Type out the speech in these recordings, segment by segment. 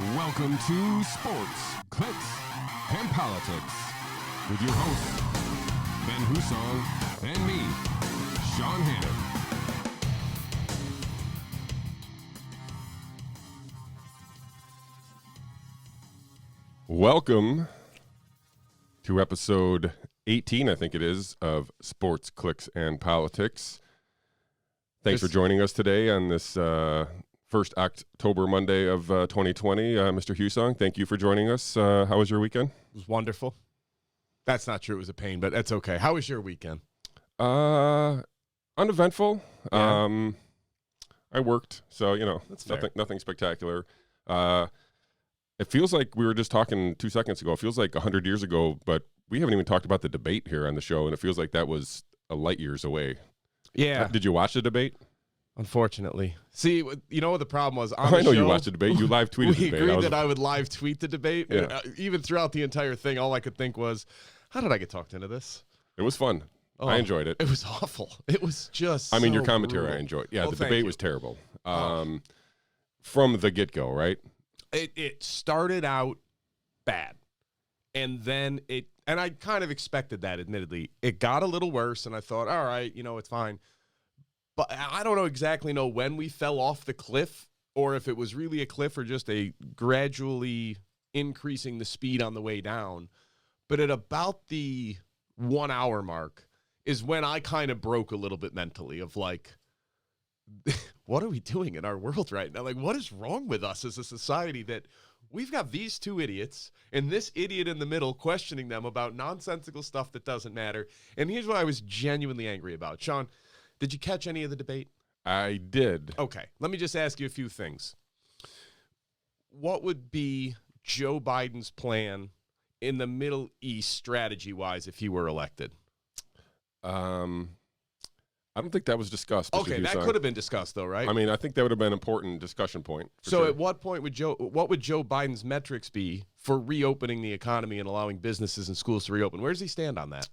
Welcome to Sports, Clicks, and Politics with your hosts, Ben Hussong and me, Shawn Hannon. Welcome to episode 18, I think it is, of Sports, Clicks, and Politics. Thanks for joining us today on this first October Monday of 2020. Mr. Hussong, thank you for joining us. How was your weekend? It was wonderful. That's not true. It was a pain, but that's okay. How was your weekend? Uneventful. Yeah. I worked, so, That's fair. nothing spectacular. It feels like we were just talking 2 seconds ago. It feels like 100 years ago, but we haven't even talked about the debate here on the show, and it feels like that was a light years away. Yeah. Did you watch the debate? Unfortunately. See, you know what the problem was? I know you watched the debate. You live tweeted the We debate. agreed that I would live tweet the debate. Yeah. And, even throughout the entire thing, all I could think was, how did I get talked into this? It was fun. Oh, I enjoyed it. It was awful. It was just Your so commentary brutal. I enjoyed. Yeah, Well, the thank debate you. was terrible. From the get-go, right? It started out bad. And then and I kind of expected that, admittedly. It got a little worse, and I thought, all right, it's fine. But I don't exactly know when we fell off the cliff, or if it was really a cliff or just a gradually increasing the speed on the way down. But at about the 1 hour mark is when I kind of broke a little bit mentally of like, what are we doing in our world right now? Like, what is wrong with us as a society that we've got these two idiots and this idiot in the middle questioning them about nonsensical stuff that doesn't matter? And here's what I was genuinely angry about. Shawn, did you catch any of the debate? I did. Okay, let me just ask you a few things. What would be Joe Biden's plan in the Middle East strategy-wise if he were elected? I don't think that was discussed. Mr. Okay, that Hussong. could have been discussed, though, right? I think that would have been an important discussion point. So sure. at what point what would Joe Biden's metrics be for reopening the economy and allowing businesses and schools to reopen? Where does he stand on that?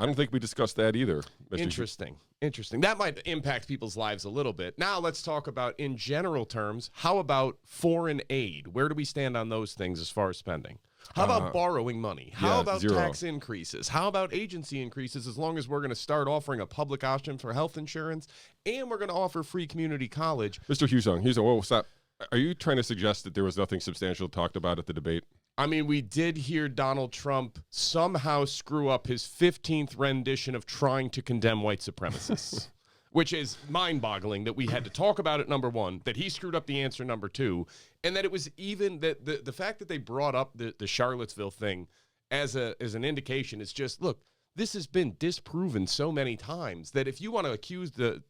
I don't think we discussed that either. Mr. Interesting. That might impact people's lives a little bit. Now let's talk about, in general terms, how about foreign aid? Where do we stand on those things as far as spending? How about borrowing money? How about zero. tax increases? How about agency increases, as long as we're going to start offering a public option for health insurance and we're going to offer free community college? Mr. Hussong, whoa, stop. Are you trying to suggest that there was nothing substantial talked about at the debate? We did hear Donald Trump somehow screw up his 15th rendition of trying to condemn white supremacists, which is mind-boggling that we had to talk about it, number one, that he screwed up the answer, number two, and that it was even that the fact that they brought up the Charlottesville thing as an indication is just, look, this has been disproven so many times that if you want to accuse the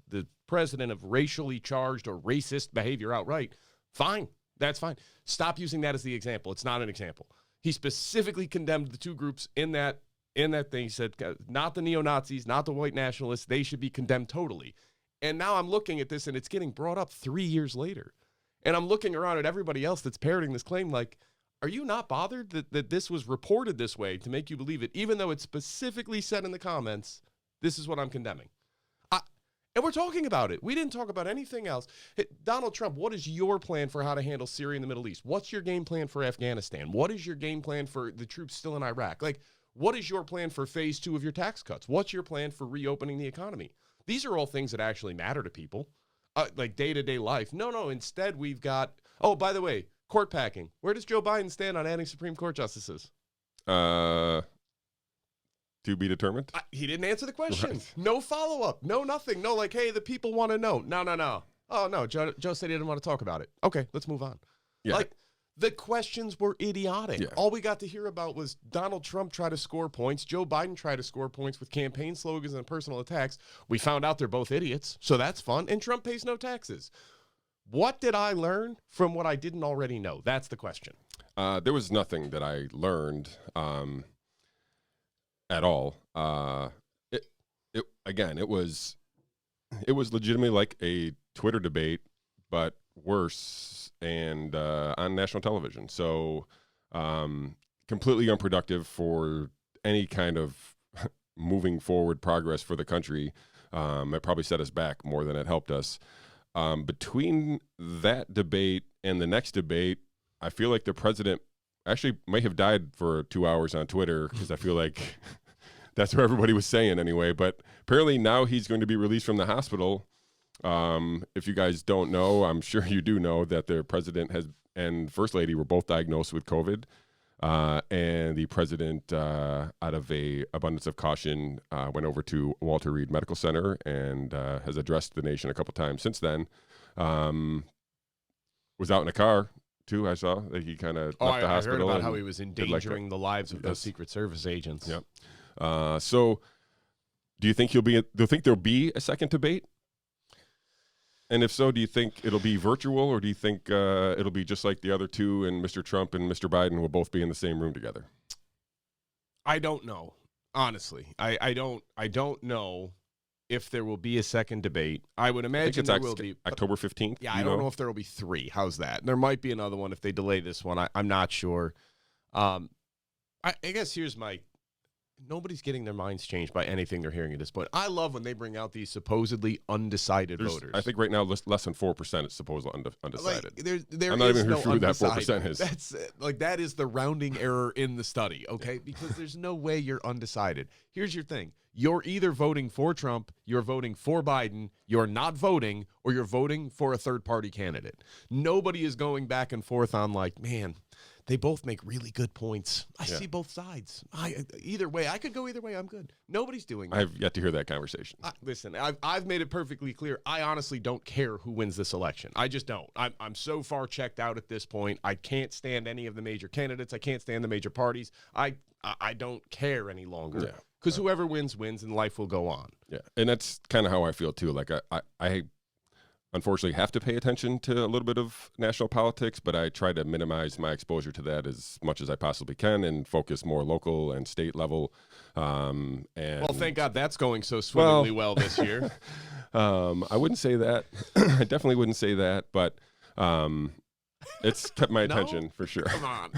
president of racially charged or racist behavior outright, fine. That's fine. Stop using that as the example. It's not an example. He specifically condemned the two groups in that thing. He said, not the neo-Nazis, not the white nationalists. They should be condemned totally. And now I'm looking at this, and it's getting brought up 3 years later. And I'm looking around at everybody else that's parroting this claim like, are you not bothered that this was reported this way to make you believe it, even though it specifically said in the comments, this is what I'm condemning? And we're talking about it. We didn't talk about anything else. Hey, Donald Trump, what is your plan for how to handle Syria and the Middle East? What's your game plan for Afghanistan? What is your game plan for the troops still in Iraq? Like, what is your plan for phase 2 of your tax cuts? What's your plan for reopening the economy? These are all things that actually matter to people, like day-to-day life. No. Instead, we've got, oh, by the way, court packing. Where does Joe Biden stand on adding Supreme Court justices? To be determined? He didn't answer the question. Right. No follow-up. No nothing. No, like, hey, the people want to know. No. Oh, no, Joe said he didn't want to talk about it. Okay, let's move on. Yeah. Like, the questions were idiotic. Yeah. All we got to hear about was Donald Trump try to score points. Joe Biden tried to score points with campaign slogans and personal attacks. We found out they're both idiots, so that's fun. And Trump pays no taxes. What did I learn from what I didn't already know? That's the question. There was nothing that I learned at all. It was legitimately like a Twitter debate, but worse and on national television. So completely unproductive for any kind of moving forward progress for the country. It probably set us back more than it helped us. Between that debate and the next debate, I feel like the president actually might have died for 2 hours on Twitter, because I feel like that's what everybody was saying anyway. But apparently now he's going to be released from the hospital. If you guys don't know, I'm sure you do know that the president and First Lady were both diagnosed with COVID. And the president, out of a abundance of caution, went over to Walter Reed Medical Center and has addressed the nation a couple times since then. Was out in a car too. I saw that he kind of left the hospital. I heard about how he was endangering the lives of those Secret Service agents. Yep. So, do you think there'll be a second debate? And if so, do you think it'll be virtual, or do you think it'll be just like the other two, and Mr. Trump and Mr. Biden will both be in the same room together? I don't know. Honestly, I don't know if there will be a second debate. I would imagine there will be. October 15th? Yeah, I don't know if there will be 3. How's that? There might be another one if they delay this one. I'm not sure. I guess here's my... Nobody's getting their minds changed by anything they're hearing at this point. I love when they bring out these supposedly undecided voters. I think right now less than 4% is supposedly undecided. There I'm not even no sure who that 4% is. That is the rounding error in the study, okay? Because there's no way you're undecided. Here's your thing. You're either voting for Trump, you're voting for Biden, you're not voting, or you're voting for a third-party candidate. Nobody is going back and forth on like, man, they both make really good points. I see both sides. Either way, I could go either way. I'm good. Nobody's doing that. I've yet to hear that conversation. Listen, I've made it perfectly clear. I honestly don't care who wins this election. I just don't. I'm so far checked out at this point. I can't stand any of the major candidates. I can't stand the major parties. I don't care any longer. Yeah. Because whoever wins, and life will go on. Yeah, and that's kind of how I feel too. Like I unfortunately have to pay attention to a little bit of national politics, but I try to minimize my exposure to that as much as I possibly can and focus more local and state level. And well, thank God that's going so swimmingly well this year. I wouldn't say that. I definitely wouldn't say that, but it's kept my attention for sure. Come on.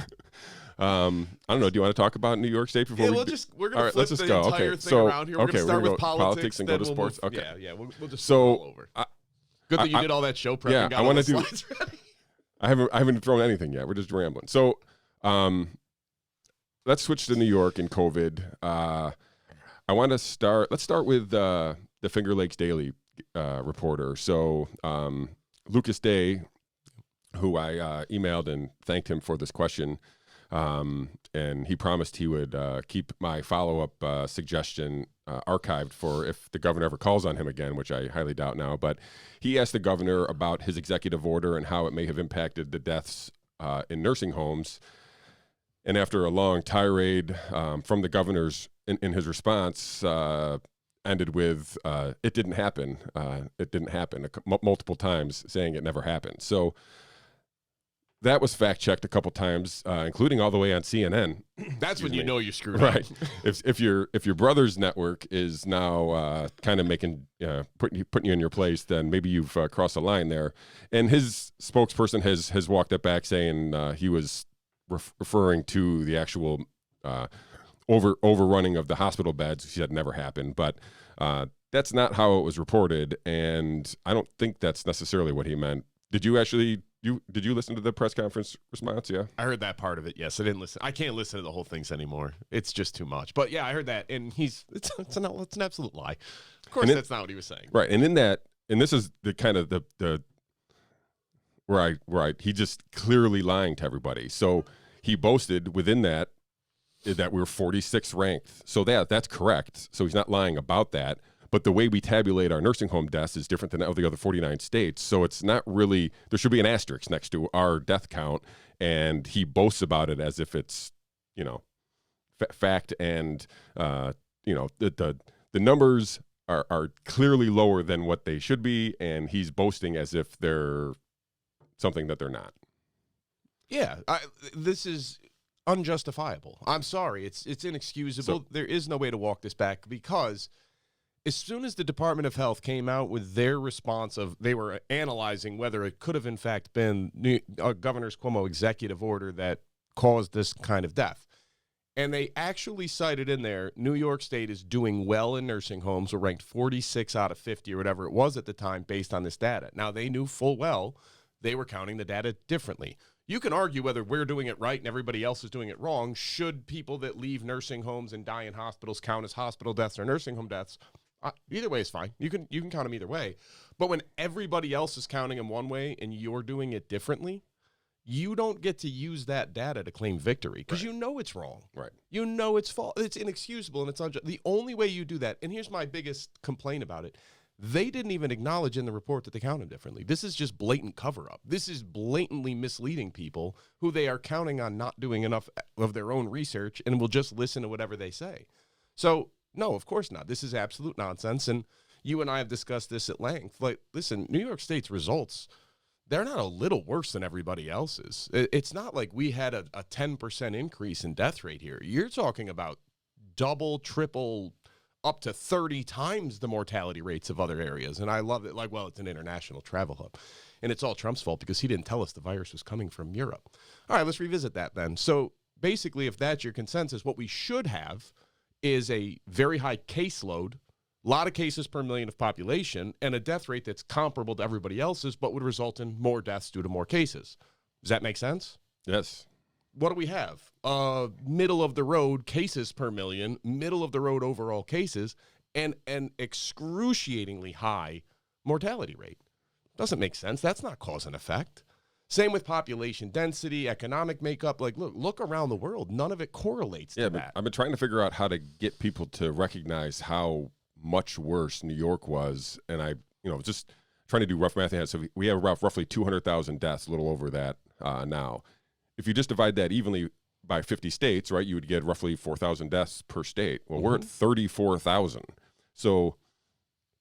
I don't know. Do you want to talk about New York State before we're going to flip the entire thing around here. We're going to start with politics and go to sports. Okay. Yeah. We'll just go all over. Good that you did all that show prep. Yeah, and got I want to do. Slides ready. I haven't thrown anything yet. We're just rambling. So, let's switch to New York and COVID. I want to start. Let's start with the Finger Lakes Daily reporter. So, Lucas Day, who I emailed and thanked him for this question. And he promised he would keep my follow-up suggestion archived for if the governor ever calls on him again, which I highly doubt now. But he asked the governor about his executive order and how it may have impacted the deaths in nursing homes. And after a long tirade from the governor's in his response, ended with, it didn't happen. It didn't happen multiple times, saying it never happened. So that was fact-checked a couple times, including all the way on CNN. That's when you know you're screwed right. up. If your brother's network is now kind of making putting you in your place, then maybe you've crossed a line there. And his spokesperson has walked it back, saying he was referring to the actual overrunning of the hospital beds. He said never happened, but that's not how it was reported, and I don't think that's necessarily what he meant. Did you actually? Did you listen to the press conference response? Yeah, I heard that part of it. Yes, I didn't listen. I can't listen to the whole things anymore. It's just too much. But yeah, I heard that, and it's an absolute lie. Of course, that's not what he was saying. Right, and in that, and this is the kind of the where he just clearly lying to everybody. So he boasted within that we're 46th ranked. So that's correct. So he's not lying about that. But the way we tabulate our nursing home deaths is different than the other 49 states. So it's not really, there should be an asterisk next to our death count. And he boasts about it as if it's, fact. And, the numbers are clearly lower than what they should be. And he's boasting as if they're something that they're not. Yeah. This is unjustifiable. I'm sorry. It's inexcusable. So, there is no way to walk this back, because as soon as the Department of Health came out with their response of they were analyzing whether it could have in fact been Governor Cuomo executive order that caused this kind of death, And they actually cited in there, New York State is doing well in nursing homes. We're ranked 46 out of 50 or whatever it was at the time based on this data. Now, they knew full well they were counting the data differently. You can argue whether we're doing it right and everybody else is doing it wrong. Should people that leave nursing homes and die in hospitals count as hospital deaths or nursing home deaths? Either way is fine. You can count them either way. But when everybody else is counting them one way and you're doing it differently, you don't get to use that data to claim victory because you know it's wrong. Right. You know it's false. It's inexcusable and it's unjust. The only way you do that, and here's my biggest complaint about it, they didn't even acknowledge in the report that they counted differently. This is just blatant cover-up. This is blatantly misleading people who they are counting on not doing enough of their own research and will just listen to whatever they say. So, no, of course not. This is absolute nonsense, and you and I have discussed this at length. Like, listen, New York State's results, they're not a little worse than everybody else's. It's not like we had a 10% increase in death rate here. You're talking about double, triple, up to 30 times the mortality rates of other areas. And I love it. Like, well, it's an international travel hub. And it's all Trump's fault because he didn't tell us the virus was coming from Europe. All right, let's revisit that then. So basically, if that's your consensus, what we should have is a very high caseload, a lot of cases per million of population, and a death rate that's comparable to everybody else's, but would result in more deaths due to more cases. Does that make sense? Yes. What do we have? Middle of the road cases per million, middle of the road overall cases, and an excruciatingly high mortality rate. Doesn't make sense. That's not cause and effect. Same with population density, economic makeup. Like, look around the world. None of it correlates to that. I've been trying to figure out how to get people to recognize how much worse New York was, and I just trying to do rough math. So we have roughly 200,000 deaths, a little over that now. If you just divide that evenly by 50 states, right, you would get roughly 4,000 deaths per state. Well, we're at 34,000. So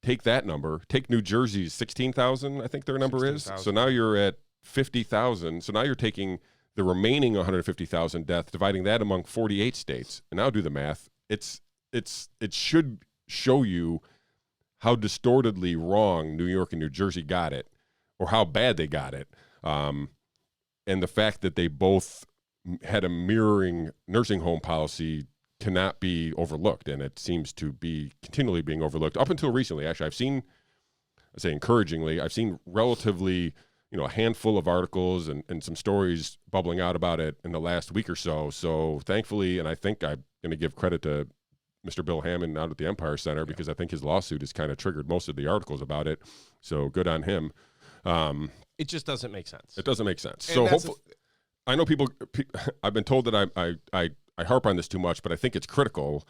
take that number. Take New Jersey's 16,000, I think their number 16, is. So now you're at 50,000. So now you're taking the remaining 150,000 deaths, dividing that among 48 states. And now do the math. It should show you how distortedly wrong New York and New Jersey got it, or how bad they got it. And the fact that they both had a mirroring nursing home policy cannot be overlooked, and it seems to be continually being overlooked up until recently. Actually, I say encouragingly, I've seen relatively, a handful of articles and some stories bubbling out about it in the last week or so. So thankfully, and I think I'm going to give credit to Mr. Bill Hannon out at the Empire Center, because I think his lawsuit has kind of triggered most of the articles about it. So good on him. It just doesn't make sense. It doesn't make sense. And so hopefully, I know I've been told that I harp on this too much, but I think it's critical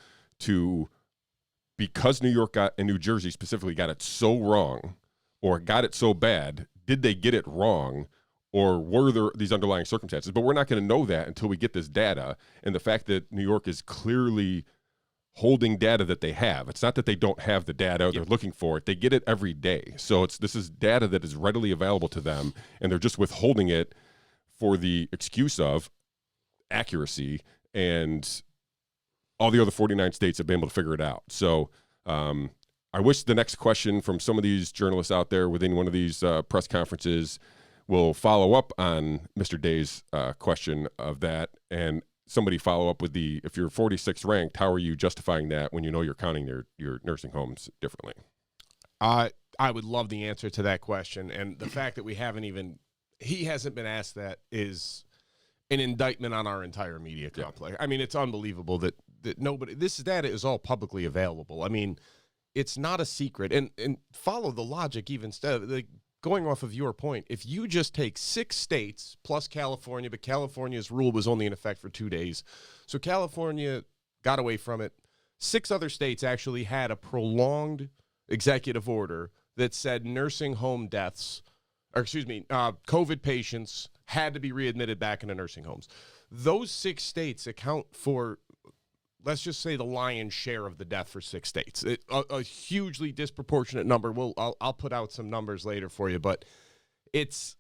because New York and New Jersey specifically got it so wrong, or got it so bad, did they get it wrong, or were there these underlying circumstances? But we're not going to know that until we get this data. And the fact that New York is clearly holding data that they have. It's not that they don't have the data, they're looking for it. They get it every day. So this is data that is readily available to them, and they're just withholding it for the excuse of accuracy, and all the other 49 states have been able to figure it out. So I wish the next question from some of these journalists out there within one of these press conferences will follow up on Mr. Day's question of that, and somebody follow up with if you're 46th ranked, how are you justifying that when you know you're counting your nursing homes differently? I would love the answer to that question. And the fact that he hasn't been asked that is an indictment on our entire media complex. I mean, it's unbelievable that this data is all publicly available. I mean, it's not a secret. And follow the logic even instead. Going off of your point, if you just take 6 states plus California, but California's rule was only in effect for 2 days. So California got away from it. 6 other states actually had a prolonged executive order that said nursing home deaths, COVID patients had to be readmitted back into nursing homes. Those 6 states account for, let's just say, the lion's share of the death for 6 states. A hugely disproportionate number. I'll put out some numbers later for you, but it's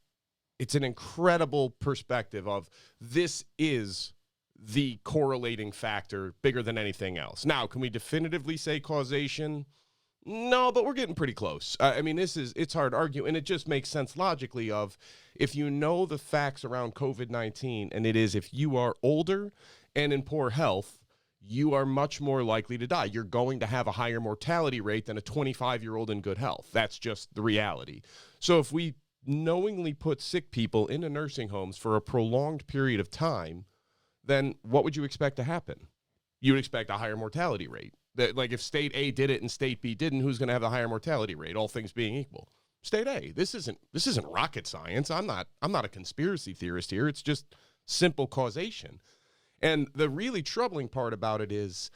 an incredible perspective of this is the correlating factor bigger than anything else. Now, can we definitively say causation? No, but we're getting pretty close. I mean, it's hard to argue, and it just makes sense logically of if you know the facts around COVID-19, and it is if you are older and in poor health, you are much more likely to die. You're going to have a higher mortality rate than a 25-year-old in good health. That's just the reality. So if we knowingly put sick people into nursing homes for a prolonged period of time, then what would you expect to happen? You would expect a higher mortality rate. Like if state A did it and state B didn't, who's going to have the higher mortality rate, all things being equal? State A. This isn't rocket science. I'm not a conspiracy theorist here. It's just simple causation. And the really troubling part about it is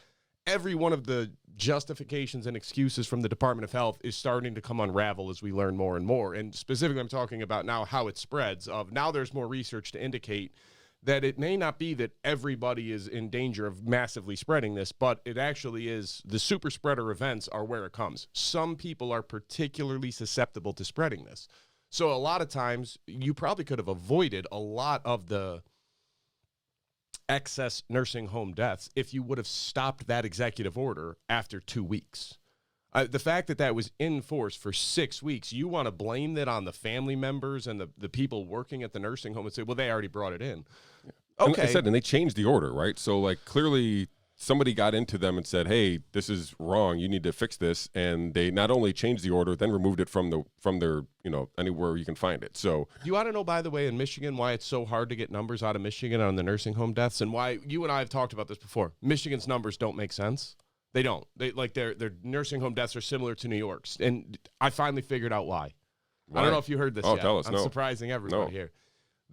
every one of the justifications and excuses from the Department of Health is starting to come unravel as we learn more and more. And specifically, I'm talking about now how it spreads. Now there's more research to indicate that it may not be that everybody is in danger of massively spreading this, but it actually is the super spreader events are where it comes. Some people are particularly susceptible to spreading this. So a lot of times you probably could have avoided a lot of the excess nursing home deaths if you would have stopped that executive order after 2 weeks. The fact that was in force for 6 weeks, you want to blame that on the family members and the people working at the nursing home and say, well, they already brought it in. Yeah. Okay. And I said, and they changed the order, right? So, like, clearly somebody got into them and said, hey, this is wrong. You need to fix this. And they not only changed the order, then removed it from their, anywhere you can find it. So you ought to know, by the way, in Michigan, why it's so hard to get numbers out of Michigan on the nursing home deaths and why you and I have talked about this before. Michigan's numbers don't make sense. They don't. Their nursing home deaths are similar to New York's. And I finally figured out why. I don't know if you heard this yet. Tell us. I'm surprising everybody here.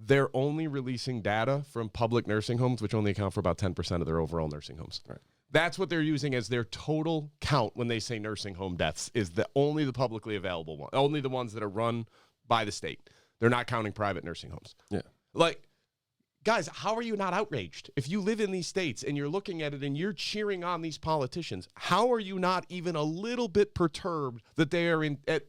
They're only releasing data from public nursing homes, which only account for about 10% of their overall nursing homes. Right. That's what they're using as their total count when they say nursing home deaths, is only the publicly available one, only the ones that are run by the state. They're not counting private nursing homes. Yeah. Like, guys, how are you not outraged? If you live in these states and you're looking at it and you're cheering on these politicians, how are you not even a little bit perturbed that they are at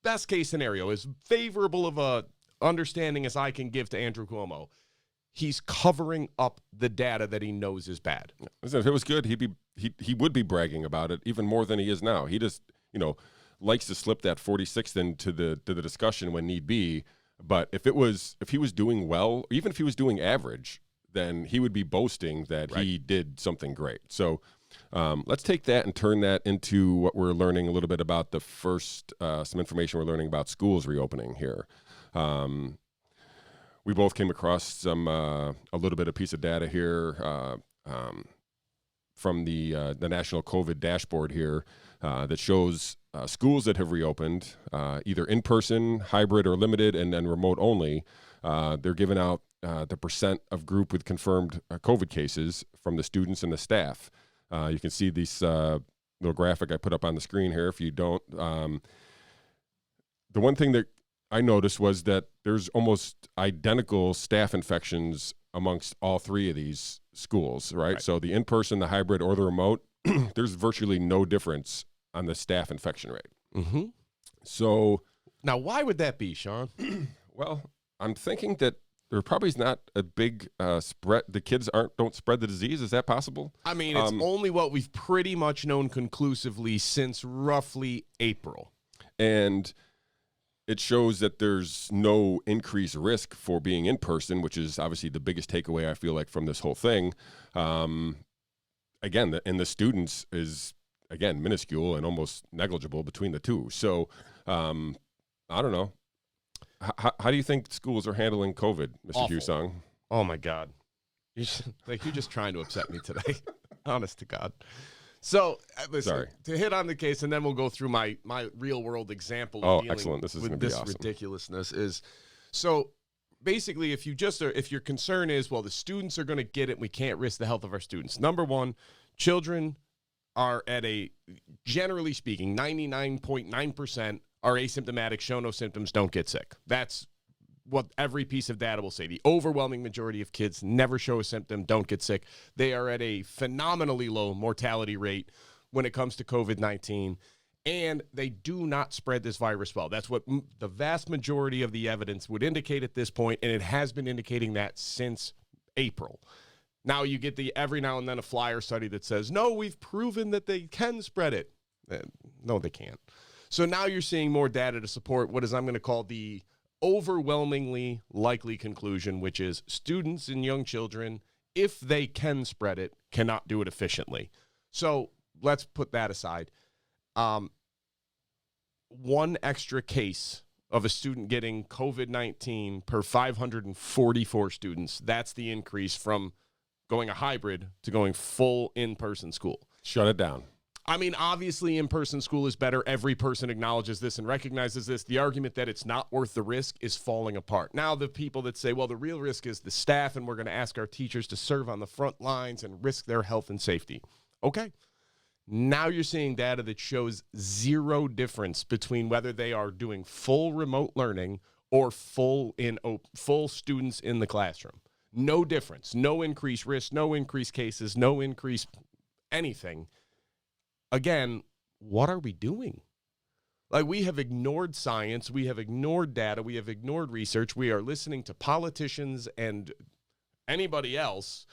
best case scenario, as favorable of a understanding as I can give to Andrew Cuomo? He's covering up the data that he knows is bad. Listen, if it was good, he would be bragging about it even more than he is now. He just, likes to slip that 46th into the discussion when need be. But if he was doing well, even if he was doing average, then he would be boasting that he did something great. So let's take that and turn that into what we're learning a little bit about the first, some information we're learning about schools reopening here. We both came across a little bit of piece of data here from the National COVID Dashboard here that shows schools that have reopened, either in person, hybrid, or limited, and then remote only. They're giving out the percent of group with confirmed COVID cases from the students and the staff. You can see this little graphic I put up on the screen here. If you don't, the one thing that I noticed was that there's almost identical staff infections amongst all three of these schools, right? So the in-person, the hybrid, or the remote, there's virtually no difference on the staff infection rate. Mm-hmm. So now, why would that be, Shawn? Well, I'm thinking that there probably is not a big spread. The kids don't spread the disease. Is that possible? I mean, it's only what we've pretty much known conclusively since roughly April. And it shows that there's no increased risk for being in person, which is obviously the biggest takeaway I feel like from this whole thing. Again, and the students is, again, minuscule and almost negligible between the two. So I don't know. How do you think schools are handling COVID, Mr. Hussong? Oh, my God. You're just trying to upset me today. Honest to God. So, listen, to hit on the case, and then we'll go through my real-world example of dealing excellent. This is with this awesome. Ridiculousness. So, basically, if your concern is, well, the students are going to get it, we can't risk the health of our students. Number one, children are generally speaking, 99.9% are asymptomatic, show no symptoms, don't get sick. That's what every piece of data will say. The overwhelming majority of kids never show a symptom, don't get sick. They are at a phenomenally low mortality rate when it comes to COVID-19, and they do not spread this virus well. That's what the vast majority of the evidence would indicate at this point, and it has been indicating that since April. Now you get every now and then a flyer study that says, no, we've proven that they can spread it. No, they can't. So now you're seeing more data to support what I'm going to call the overwhelmingly likely conclusion, which is students and young children if they can spread it, cannot do it efficiently. So let's put that aside. One extra case of a student getting COVID-19 per 544 students, that's the increase from going a hybrid to going full in-person school. Shut it down. I mean, obviously, in-person school is better. Every person acknowledges this and recognizes this. The argument that it's not worth the risk is falling apart. Now, the people that say, well, the real risk is the staff, and we're going to ask our teachers to serve on the front lines and risk their health and safety. Okay. Now you're seeing data that shows zero difference between whether they are doing full remote learning or full students in the classroom. No difference. No increased risk, no increased cases, no increased anything. Again, what are we doing? Like, we have ignored science, we have ignored data, we have ignored research, we are listening to politicians and anybody else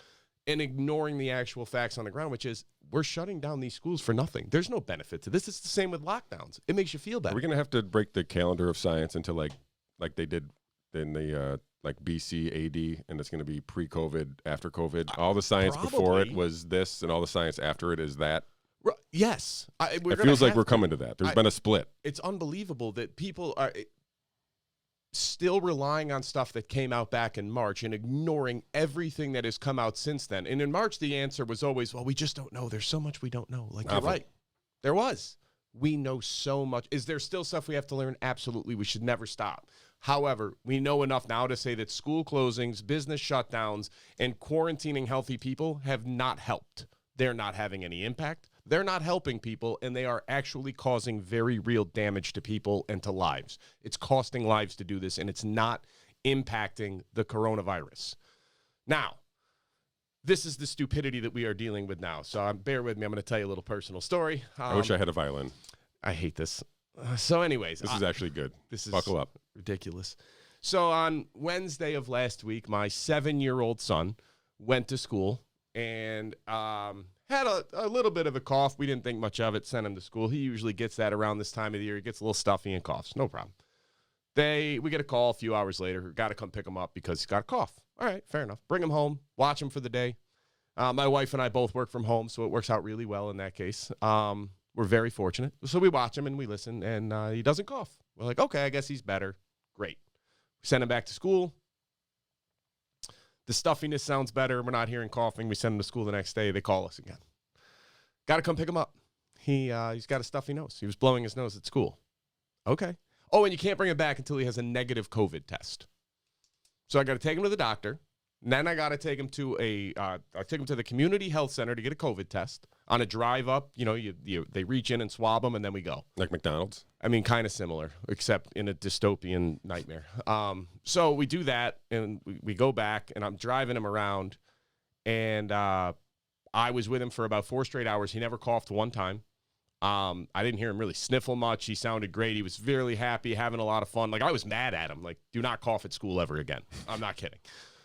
and ignoring the actual facts on the ground, which is we're shutting down these schools for nothing. There's no benefit to this. It's the same with lockdowns. It makes you feel better. Are we going to have to break the calendar of science into like they did in the like BC AD, and it's going to be pre-COVID, after COVID? All the science before it was this, and all the science after it is that? Yes. It feels like we're coming to that. There's been a split. It's unbelievable that people are still relying on stuff that came out back in March and ignoring everything that has come out since then. And in March, the answer was always, well, we just don't know. There's so much we don't know. Like, you're right. There was. We know so much. Is there still stuff we have to learn? Absolutely. We should never stop. However, we know enough now to say that school closings, business shutdowns, and quarantining healthy people have not helped. They're not having any impact. They're not helping people, and they are actually causing very real damage to people and to lives. It's costing lives to do this, and it's not impacting the coronavirus. Now, this is the stupidity that we are dealing with now. So bear with me. I'm going to tell you a little personal story. I wish I had a violin. I hate this. So anyways. This is actually good. This is Buckle up. Ridiculous. So on Wednesday of last week, my 7-year-old son went to school and had a little bit of a cough. We didn't think much of it, sent him to school. He usually gets that around this time of the year. He gets a little stuffy and coughs. No problem. We get a call a few hours later. Got to come pick him up because he's got a cough. All right, fair enough. Bring him home. Watch him for the day. My wife and I both work from home, so it works out really well in that case. We're very fortunate. So we watch him and we listen, and he doesn't cough. We're like, okay, I guess he's better. Great. We send him back to school. The stuffiness sounds better. We're not hearing coughing. We send him to school the next day. They call us again. Got to come pick him up. He's got a stuffy nose. He was blowing his nose at school. Okay. Oh, and you can't bring him back until he has a negative COVID test. So I got to take him to the doctor. And then I got to take him to the community health center to get a COVID test. On a drive up, they reach in and swab them, and then we go. Like McDonald's? I mean, kind of similar, except in a dystopian nightmare. So we do that, and we go back, and I'm driving him around, and I was with him for about 4 straight hours. He never coughed one time. I didn't hear him really sniffle much. He sounded great. He was really happy, having a lot of fun. Like, I was mad at him. Like, do not cough at school ever again. I'm not kidding.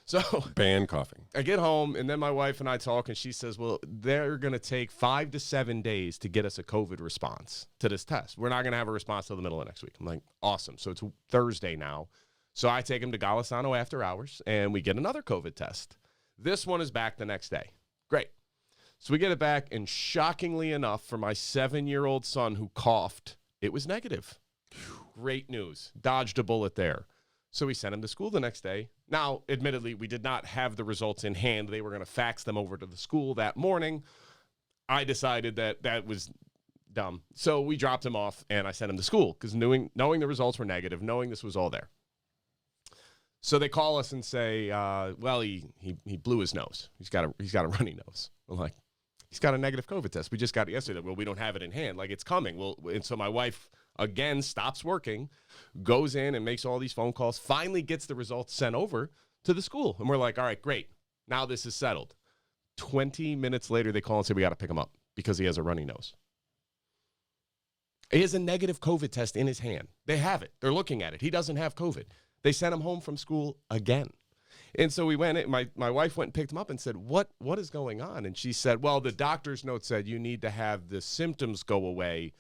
So ban coughing. I get home, and then my wife and I talk, and she says, well, they're going to take 5 to 7 days to get us a COVID response to this test. We're not going to have a response till the middle of next week. I'm like, awesome. So it's Thursday now. So I take him to Golisano after hours, and we get another COVID test. This one is back the next day. Great. So we get it back, and shockingly enough, for my 7-year-old son who coughed, it was negative. Great news. Dodged a bullet there. So we sent him to school the next day. Now, admittedly, we did not have the results in hand. They were going to fax them over to the school that morning. I decided that was dumb. So we dropped him off, and I sent him to school because knowing the results were negative, knowing this was all there. So they call us and say, well, he blew his nose. He's got a runny nose. We're like, he's got a negative COVID test. We just got it yesterday. Well, we don't have it in hand. Like, it's coming. Well, and so my wife, again, stops working, goes in and makes all these phone calls, finally gets the results sent over to the school. And we're like, all right, great. Now this is settled. 20 minutes later, they call and say, we got to pick him up because he has a runny nose. He has a negative COVID test in his hand. They have it. They're looking at it. He doesn't have COVID. They sent him home from school again. And so we went in, my wife went and picked him up and said, what is going on? And she said, well, the doctor's note said you need to have the symptoms go away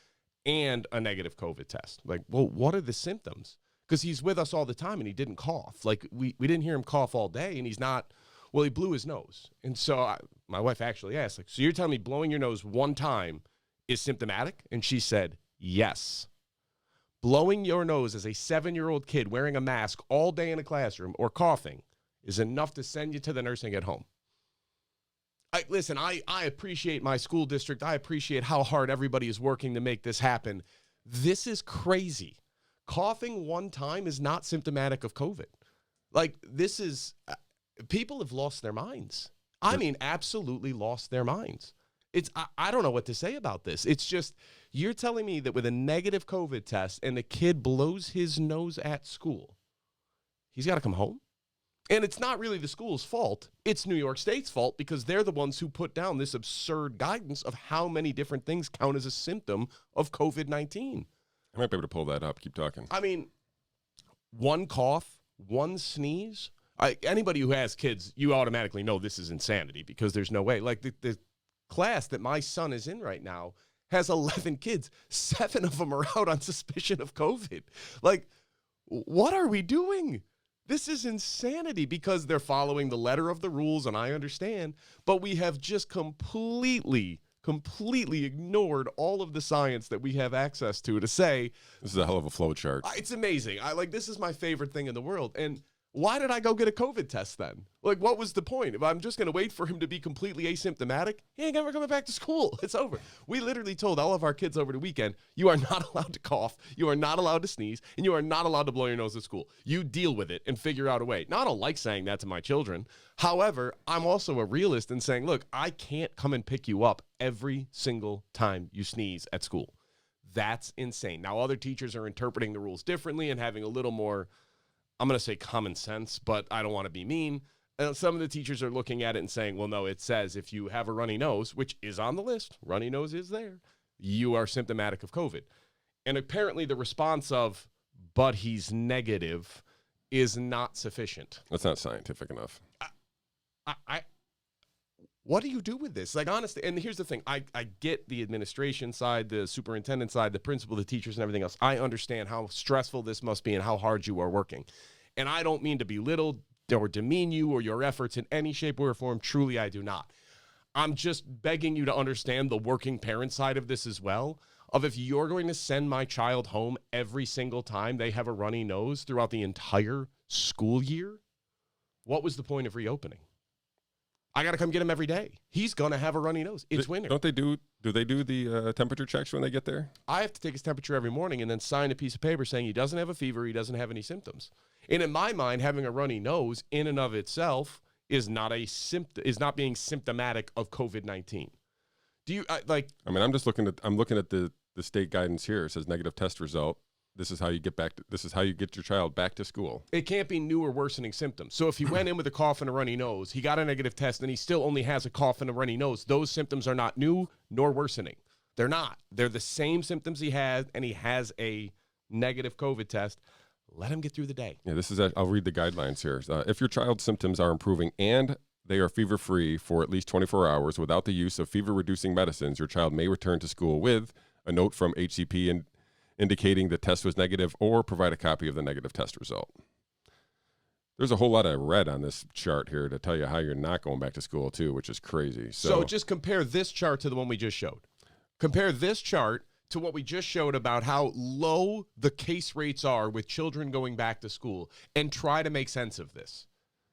and a negative COVID test. Like, well, what are the symptoms? Because he's with us all the time and he didn't cough. Like, we didn't hear him cough all day, and he's not Well, he blew his nose. And so my wife actually asked, like, so you're telling me blowing your nose one time is symptomatic? And she said, yes. Blowing your nose as a 7-year-old kid wearing a mask all day in a classroom or coughing is enough to send you to the nursing at home. Listen, I appreciate my school district. I appreciate how hard everybody is working to make this happen. This is crazy. Coughing one time is not symptomatic of COVID. Like, this is, people have lost their minds. I mean, absolutely lost their minds. I don't know what to say about this. It's just, you're telling me that with a negative COVID test and the kid blows his nose at school, he's got to come home? And it's not really the school's fault. It's New York State's fault because they're the ones who put down this absurd guidance of how many different things count as a symptom of COVID-19. I might be able to pull that up. Keep talking. I mean, one cough, one sneeze. Anybody who has kids, you automatically know this is insanity because there's no way. Like the class that my son is in right now has 11 kids. 7 of them are out on suspicion of COVID. Like, what are we doing? This is insanity because they're following the letter of the rules, and I understand, but we have just completely ignored all of the science that we have access to say, this is a hell of a flow chart. It's amazing. This is my favorite thing in the world. And why did I go get a COVID test then? Like, what was the point? If I'm just going to wait for him to be completely asymptomatic, he ain't ever coming back to school. It's over. We literally told all of our kids over the weekend, you are not allowed to cough, you are not allowed to sneeze, and you are not allowed to blow your nose at school. You deal with it and figure out a way. Now, I don't like saying that to my children. However, I'm also a realist in saying, look, I can't come and pick you up every single time you sneeze at school. That's insane. Now, other teachers are interpreting the rules differently and having a little more, I'm going to say common sense, but I don't want to be mean. Some of the teachers are looking at it and saying, well, no, it says if you have a runny nose, which is on the list, runny nose is there, you are symptomatic of COVID. And apparently the response of, but he's negative, is not sufficient. That's not scientific enough. What do you do with this? Like, honestly, and here's the thing. I get the administration side, the superintendent side, the principal, the teachers, and everything else. I understand how stressful this must be and how hard you are working. And I don't mean to belittle or demean you or your efforts in any shape or form. Truly, I do not. I'm just begging you to understand the working parent side of this as well, of if you're going to send my child home every single time they have a runny nose throughout the entire school year, what was the point of reopening? I got to come get him every day. He's going to have a runny nose. It's winter. Do they do the temperature checks when they get there? I have to take his temperature every morning and then sign a piece of paper saying he doesn't have a fever, he doesn't have any symptoms. And in my mind, having a runny nose in and of itself is not being symptomatic of COVID-19. Do you like? I mean, I'm looking at the state guidance here. It says negative test result. This is how you get your child back to school. It can't be new or worsening symptoms. So if he went in with a cough and a runny nose, he got a negative test, and he still only has a cough and a runny nose, those symptoms are not new nor worsening. They're not. They're the same symptoms he has, and he has a negative COVID test. Let him get through the day. Yeah, I'll read the guidelines here. If your child's symptoms are improving and they are fever-free for at least 24 hours without the use of fever-reducing medicines, your child may return to school with a note from HCP indicating the test was negative, or provide a copy of the negative test result. There's a whole lot of red on this chart here to tell you how you're not going back to school too, which is crazy. So just compare this chart to the one we just showed. Compare this chart to what we just showed about how low the case rates are with children going back to school, and try to make sense of this.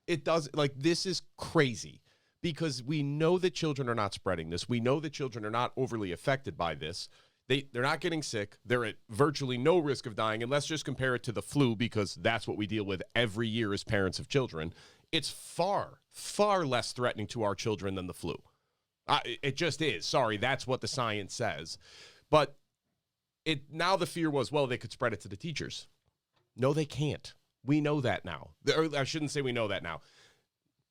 This is crazy because we know that children are not spreading this. We know that children are not overly affected by this. They're not getting sick. They're at virtually no risk of dying. And let's just compare it to the flu, because that's what we deal with every year as parents of children. It's far, far less threatening to our children than the flu. It just is. Sorry, that's what the science says. But now the fear was, well, they could spread it to the teachers. No, they can't. We know that now. Or I shouldn't say we know that now.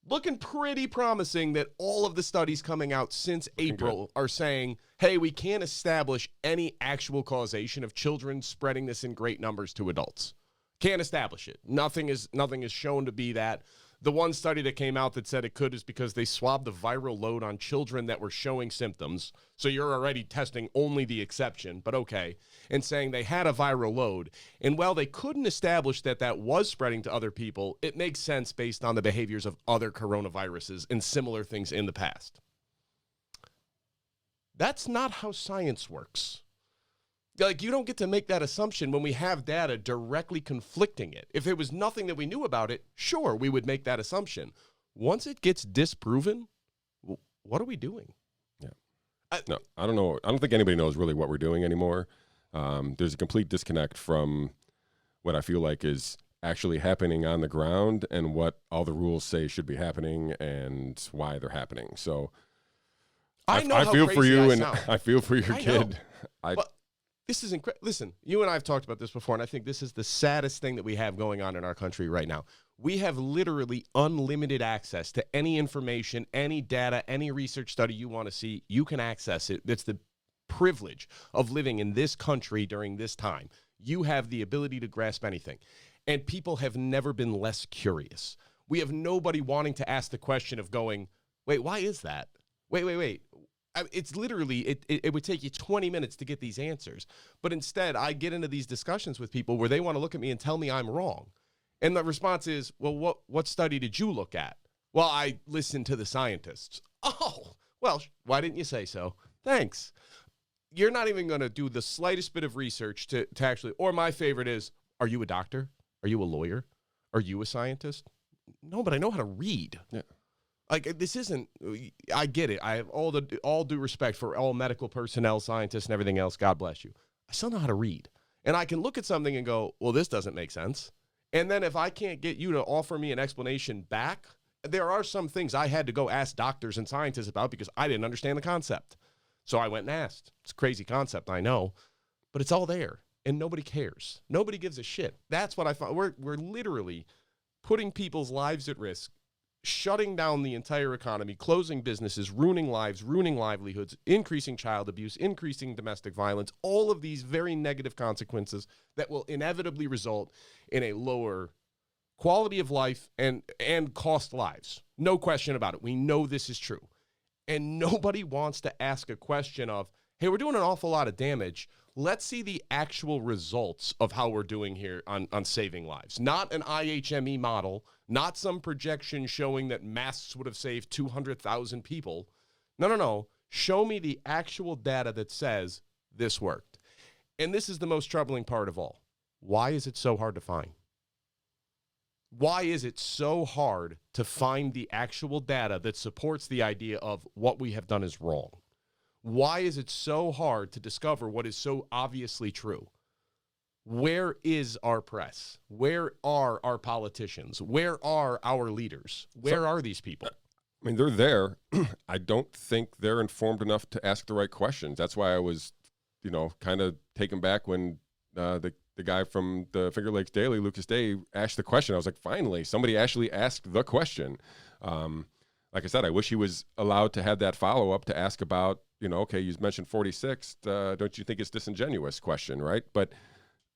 Looking pretty promising that all of the studies coming out since April are saying, hey, we can't establish any actual causation of children spreading this in great numbers to adults. Can't establish it. Nothing is shown to be that. The one study that came out that said it could is because they swabbed the viral load on children that were showing symptoms. So you're already testing only the exception, but okay. And saying they had a viral load. And while they couldn't establish that that was spreading to other people, it makes sense based on the behaviors of other coronaviruses and similar things in the past. That's not how science works. Like, you don't get to make that assumption when we have data directly conflicting it. If there was nothing that we knew about it, sure, we would make that assumption. Once it gets disproven, what are we doing? Yeah. No, I don't know. I don't think anybody knows really what we're doing anymore. There's a complete disconnect from what I feel like is actually happening on the ground and what all the rules say should be happening and why they're happening. So I feel for you, and I feel for your kid. But this is incredible. Listen, you and I have talked about this before, and I think this is the saddest thing that we have going on in our country right now. We have literally unlimited access to any information, any data, any research study you want to see. You can access it. It's the privilege of living in this country during this time. You have the ability to grasp anything. And people have never been less curious. We have nobody wanting to ask the question of going, wait, why is that? Wait. It's literally, it would take you 20 minutes to get these answers. But instead, I get into these discussions with people where they want to look at me and tell me I'm wrong. And the response is, well, what study did you look at? Well, I listened to the scientists. Oh, well, why didn't you say so? Thanks. You're not even going to do the slightest bit of research to actually, or my favorite is, are you a doctor? Are you a lawyer? Are you a scientist? No, but I know how to read. Yeah. Like, this isn't, I get it. I have all due respect for all medical personnel, scientists, and everything else. God bless you. I still know how to read. And I can look at something and go, well, this doesn't make sense. And then if I can't get you to offer me an explanation back, there are some things I had to go ask doctors and scientists about because I didn't understand the concept. So I went and asked. It's a crazy concept, I know, but it's all there, and nobody cares. Nobody gives a shit. That's what I find. We're literally putting people's lives at risk, shutting down the entire economy, closing businesses, ruining lives, ruining livelihoods, increasing child abuse, increasing domestic violence, all of these very negative consequences that will inevitably result in a lower quality of life and cost lives. No question about it. We know this is true. And nobody wants to ask a question of, hey, we're doing an awful lot of damage. Let's see the actual results of how we're doing here on saving lives. Not an IHME model, not some projection showing that masks would have saved 200,000 people. No. Show me the actual data that says this worked. And this is the most troubling part of all. Why is it so hard to find? Why is it so hard to find the actual data that supports the idea of what we have done is wrong? Why is it so hard to discover what is so obviously true? Where is our press? Where are our politicians? Where are our leaders? Where are these people? I mean, they're there. I don't think they're informed enough to ask the right questions. That's why I was, kind of taken back when the guy from the Finger Lakes Daily, Lucas Day, asked the question. I was like, finally, somebody actually asked the question. Like I said, I wish he was allowed to have that follow-up to ask about, okay, you mentioned 46. Don't you think it's disingenuous question, right? But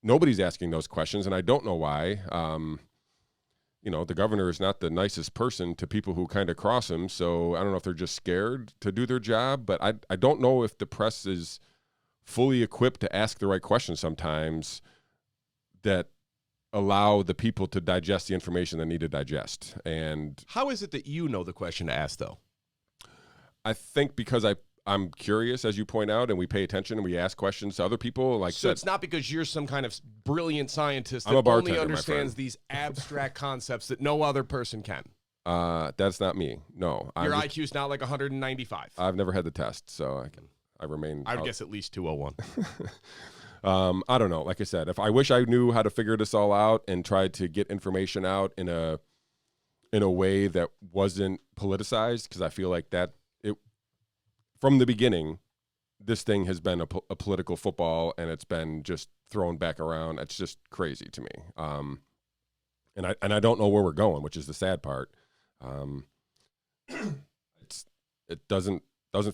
nobody's asking those questions, and I don't know why. The governor is not the nicest person to people who kind of cross him, so I don't know if they're just scared to do their job, but I don't know if the press is fully equipped to ask the right questions sometimes that allow the people to digest the information they need to digest. And how is it that you know the question to ask, though? I think because I'm curious, as you point out, and we pay attention and we ask questions to other people. So it's not because you're some kind of brilliant scientist that bartender, only understands these abstract concepts that no other person can. That's not me. No. Your IQ's not like 195. I've never had the test, so I remain. I would guess at least 201. I don't know. Like I said, if I wish I knew how to figure this all out and tried to get information out in a way that wasn't politicized, because I feel like that from the beginning, this thing has been a political football, and it's been just thrown back around. It's just crazy to me. And I don't know where we're going, which is the sad part. It doesn't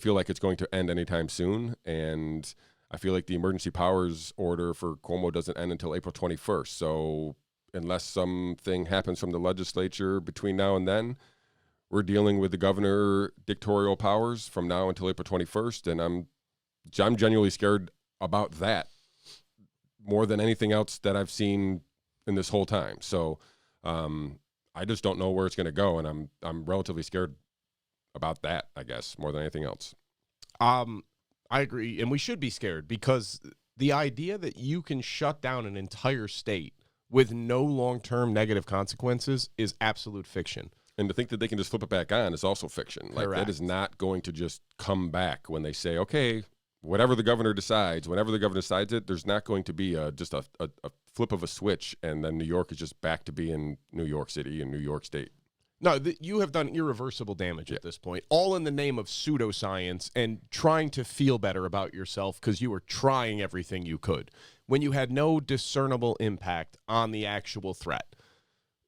feel like it's going to end anytime soon, and I feel like the emergency powers order for Cuomo doesn't end until April 21st. So unless something happens from the legislature between now and then, we're dealing with the governor dictatorial powers from now until April 21st, and I'm genuinely scared about that more than anything else that I've seen in this whole time. So I just don't know where it's going to go, and I'm relatively scared about that, I guess, more than anything else. I agree, and we should be scared because the idea that you can shut down an entire state with no long-term negative consequences is absolute fiction. And to think that they can just flip it back on is also fiction. Like, Correct. that is not going to just come back when they say, okay, whatever the governor decides, whenever the governor decides it, there's not going to be just a flip of a switch, and then New York is just back to being New York City and New York State. No, you have done irreversible damage at this point, all in the name of pseudoscience and trying to feel better about yourself because you were trying everything you could when you had no discernible impact on the actual threat.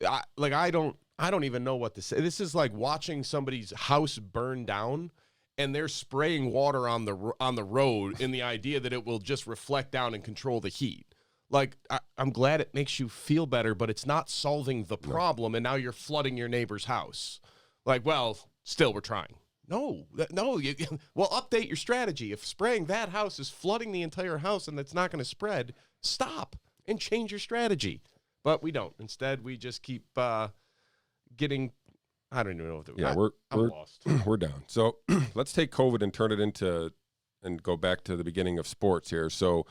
I don't even know what to say. This is like watching somebody's house burn down, and they're spraying water on the road in the idea that it will just reflect down and control the heat. Like, I'm glad it makes you feel better, but it's not solving the problem, and now you're flooding your neighbor's house. Like, well, still we're trying. No. Well, update your strategy. If spraying that house is flooding the entire house and it's not going to spread, stop and change your strategy. But we don't. Instead, we just keep getting. I don't even know what I'm lost. We're down. So let's take COVID and turn it into and go back to the beginning of sports here. So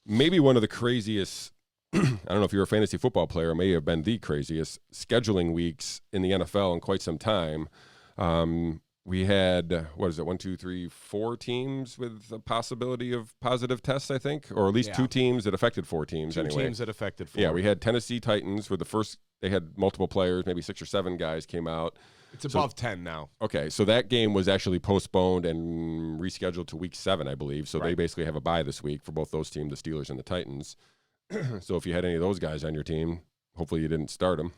maybe one of the craziest, I don't know if you're a fantasy football player, may have been the craziest scheduling weeks in the NFL in quite some time. We had, 4 teams with a possibility of positive tests, I think, or at least 2 teams that affected 4 teams anyway. 2 teams that affected 4. Yeah, we had Tennessee Titans were the first. They had multiple players, maybe 6 or 7 guys came out. It's above 10 now. Okay, so that game was actually postponed and rescheduled to week 7, I believe. So they basically have a bye this week for both those teams, the Steelers and the Titans. So if you had any of those guys on your team, hopefully you didn't start them.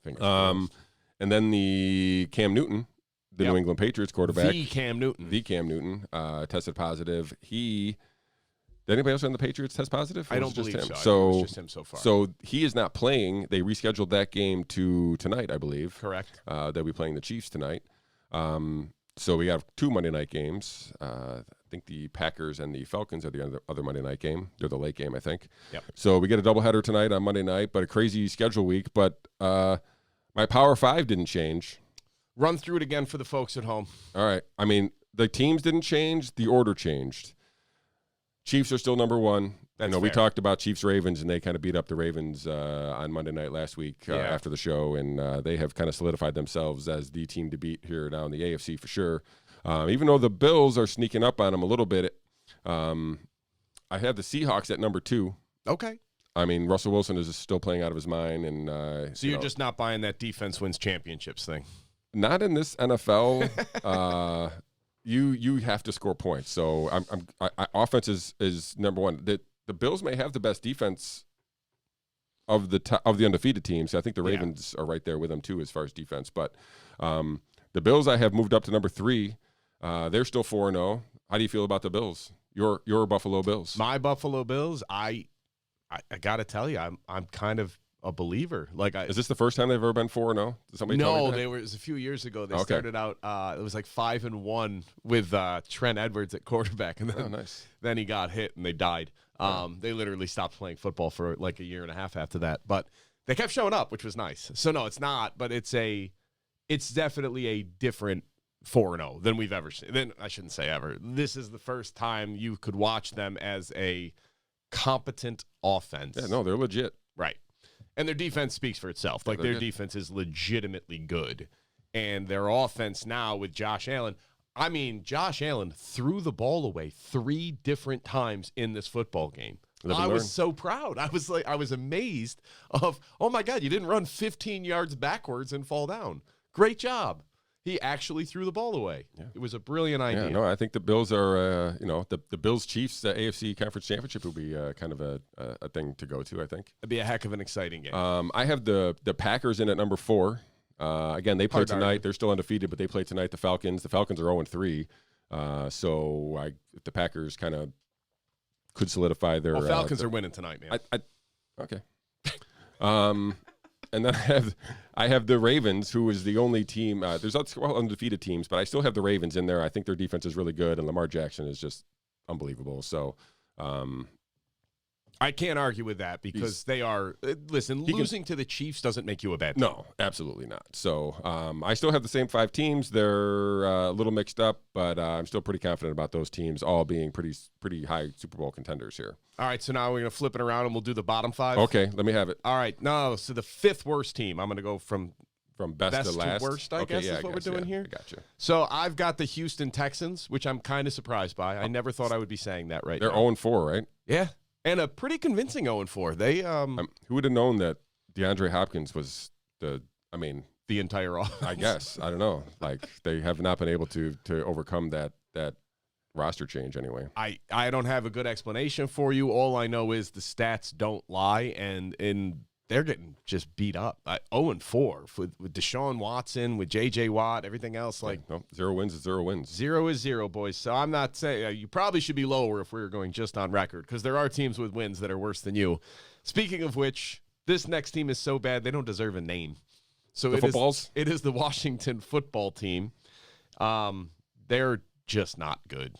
And then the Cam Newton, the New England Patriots quarterback. The Cam Newton, tested positive. Did anybody else on the Patriots test positive? I don't believe so. So it was just him so far. So he is not playing. They rescheduled that game to tonight, I believe. Correct. They'll be playing the Chiefs tonight. So we have 2 Monday night games. I think the Packers and the Falcons are the other Monday night game. They're the late game, I think. Yep. So we get a doubleheader tonight on Monday night, but a crazy schedule week. But my Power 5 didn't change. Run through it again for the folks at home. All right. I mean, the teams didn't change. The order changed. Chiefs are still number 1. We talked about Chiefs-Ravens, and they kind of beat up the Ravens on Monday night last week after the show, and they have kind of solidified themselves as the team to beat here now in the AFC for sure. Even though the Bills are sneaking up on them a little bit, I have the Seahawks at number 2. Okay. I mean, Russell Wilson is still playing out of his mind. And so you're just not buying that defense wins championships thing? Not in this NFL. You have to score points. So offense is number 1. The Bills may have the best defense of the undefeated teams. I think the Ravens are right there with them too as far as defense. But the Bills I have moved up to number 3. They're still 4-0. How do you feel about the Bills? Your Buffalo Bills. My Buffalo Bills. I got to tell you, I'm kind of a believer. Is this the first time they've ever been 4-0? No, it was a few years ago. They started out. It was like 5-1 with Trent Edwards at quarterback, and then then he got hit and they died. They literally stopped playing football for like a year and a half after that. But they kept showing up, which was nice. So no, it's not. But it's definitely a different 4-0 than we've ever seen. Then I shouldn't say ever. This is the first time you could watch them as a competent offense. Yeah, no, they're legit. Right. And their defense speaks for itself. Like, their defense is legitimately good. And their offense now with Josh Allen, I mean, Josh Allen threw the ball away 3 different times in this football game. I was so proud. I was amazed of, oh my God, you didn't run 15 yards backwards and fall down. Great job. He actually threw the ball away. Yeah. It was a brilliant idea. Yeah, no, I think the Bills are, the Bills-Chiefs AFC Conference Championship will be kind of a thing to go to, I think. It'd be a heck of an exciting game. I have the Packers in at number 4. Again, they play tonight. They're still undefeated, but they play tonight. The Falcons are 0-3. So if the Packers kind of could solidify their... Falcons are winning tonight, man. Okay. And then I have the Ravens, who is the only team. There's undefeated teams, but I still have the Ravens in there. I think their defense is really good, and Lamar Jackson is just unbelievable. So I can't argue with that because they are. Listen, losing to the Chiefs doesn't make you a bad team. No, absolutely not. So I still have the same 5 teams. They're a little mixed up, but I'm still pretty confident about those teams all being pretty high Super Bowl contenders here. All right, so now we're going to flip it around and we'll do the bottom 5. Okay, let me have it. All right, no, so the 5th worst team. I'm going to go from best to last. Worst, I guess, is what we're doing here. I got you. So I've got the Houston Texans, which I'm kind of surprised by. I never thought I would be saying that right now. They're 0-4, right? Yeah, and a pretty convincing 0-4. They who would have known that DeAndre Hopkins was the entire offense? I guess. I don't know. Like, they have not been able to overcome that roster change anyway. I don't have a good explanation for you. All I know is the stats don't lie, and they're getting just beat up. 0-4 with Deshaun Watson, with J.J. Watt, everything else. Like, no, 0 wins is 0 wins. 0 is 0, boys. So I'm not saying you probably should be lower if we were going just on record, because there are teams with wins that are worse than you. Speaking of which, this next team is so bad they don't deserve a name. So it is the Washington football team. They're just not good.